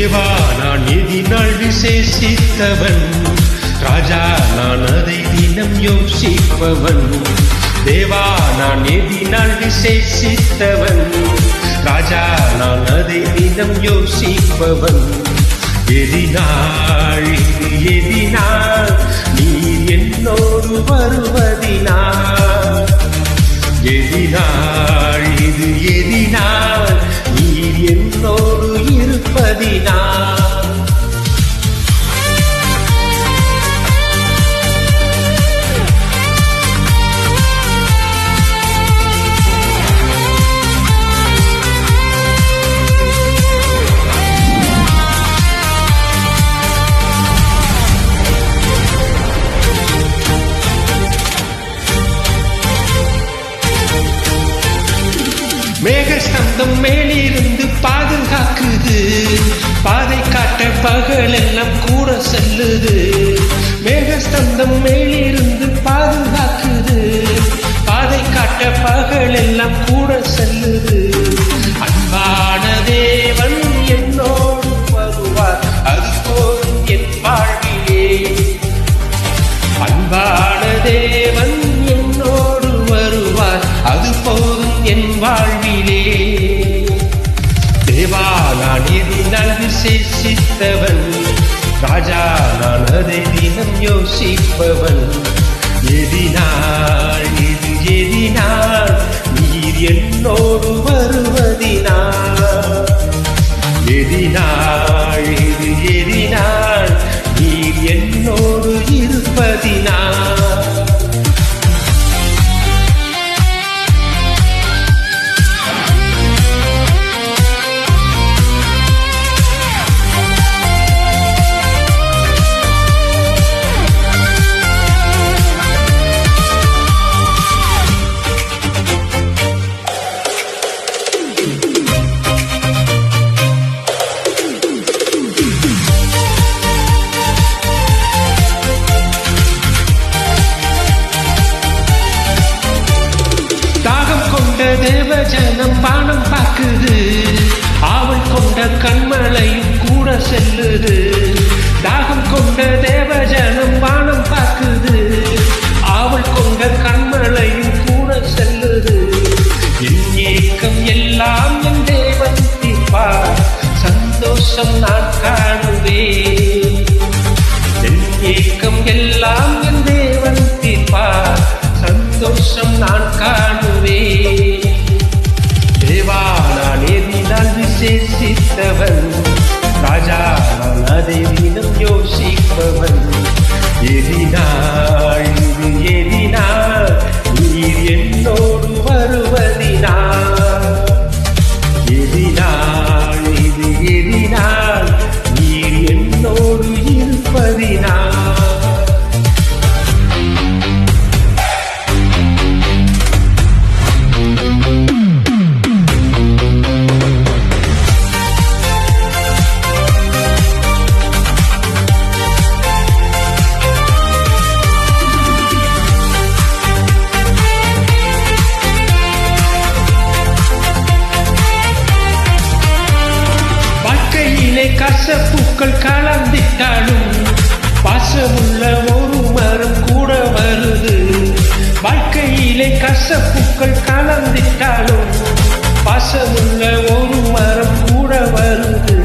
தேவா நான் எதினால் விசேஷித்தவன், ராஜா நான் அதை தினம் யோசிப்பவன். தேவா நான் எதினால் விசேஷித்தவன், ராஜா நான் அதை தினம் யோசிப்பவன். எதினாள் இது எதினாள் நீர் என்னோடு வருவதினாள், எதினாள் இது எதினாள் நீர் என்னோடு இருப்பதினாள். மேகஸ்தம்பம் மேலிருந்து பாதுகாக்குது, பாதை காட்ட பகலெல்லாம் கூட செல்லுது. மேகஸ்தம்பம் மேலிருந்து பாதுகாக்குது, பாதை காட்ட பகலெல்லாம் கூட செல்லுது. அன்பான தேவன் என்னோடு வருவார், அது போதும் என் வாழ்விலே. அன்பான தேவன் என்னோடு வருவார், அது போதும் என் வாழ்விலே. தேவா நான் எதினால் விசேஷித்தவன், ராஜா நான் அதை தினம் யோசிப்பவன். எதினாள் இது எதினாள் நீர் என்னோடு வருவதினாள், எதினாள் இது எதினாள் நீர் என்னோடு இருப்பதினாள். தேவஜனம் பானம் பார்க்குது, ஆவல் கொண்ட கண்மலையும் கூட செல்லுது. தாகம் கொண்ட தேவஜனம் பானம் பார்க்குது, ஆவல் கொண்ட கண்மலையும் கூட செல்லுது. என் ஏக்கம் எல்லாம் என் தேவன் தீர்ப்பார், சந்தோஷம் நான் காணுவேன். என் ஏக்கம் எல்லாம் என் தேவன் தீர்ப்பார், சந்தோஷம் நான் காணுவேன். தேவா நான் எதினால் விசேஷித்தவன், ராஜா நான் அதை தினம் யோசிப்பவன். எதினாள் இது எதினாள் நீர் என்னோடு வருவதினாள், எதினாள் இது எதினாள் நீர் என்னோடு இருப்பதினாள். கசப்பூக்கள் கலந்திட்டாலும் பாசமுள்ள ஒரு மரம் கூட வருது. வாழ்க்கையிலே கசப்பூக்கள் கலந்திட்டாலும் பாசமுள்ள ஒரு மரம் கூட வருது.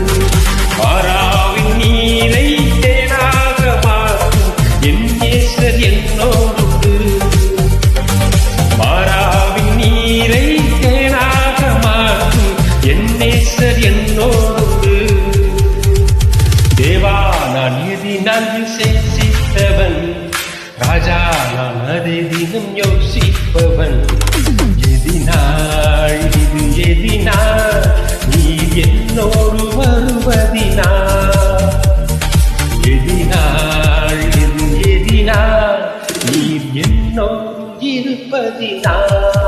மாறாவின் நீரை தேனாக மாற்றும் என் நேசர் என்னோடு, மாறாவின் நீரை தேனாக மாற்றும் என் நேசர் என்னோடு. தேவா நான் எதினால் விசேஷித்தவன், ராஜா நான் அதை தினம் யோசிப்பவன். எதினாள் இது எதினாள் நீர் என்னோடு வருவதினாள், எதினாள் இது எதினாள் நீர் என்னோடு இருப்பதினாள்.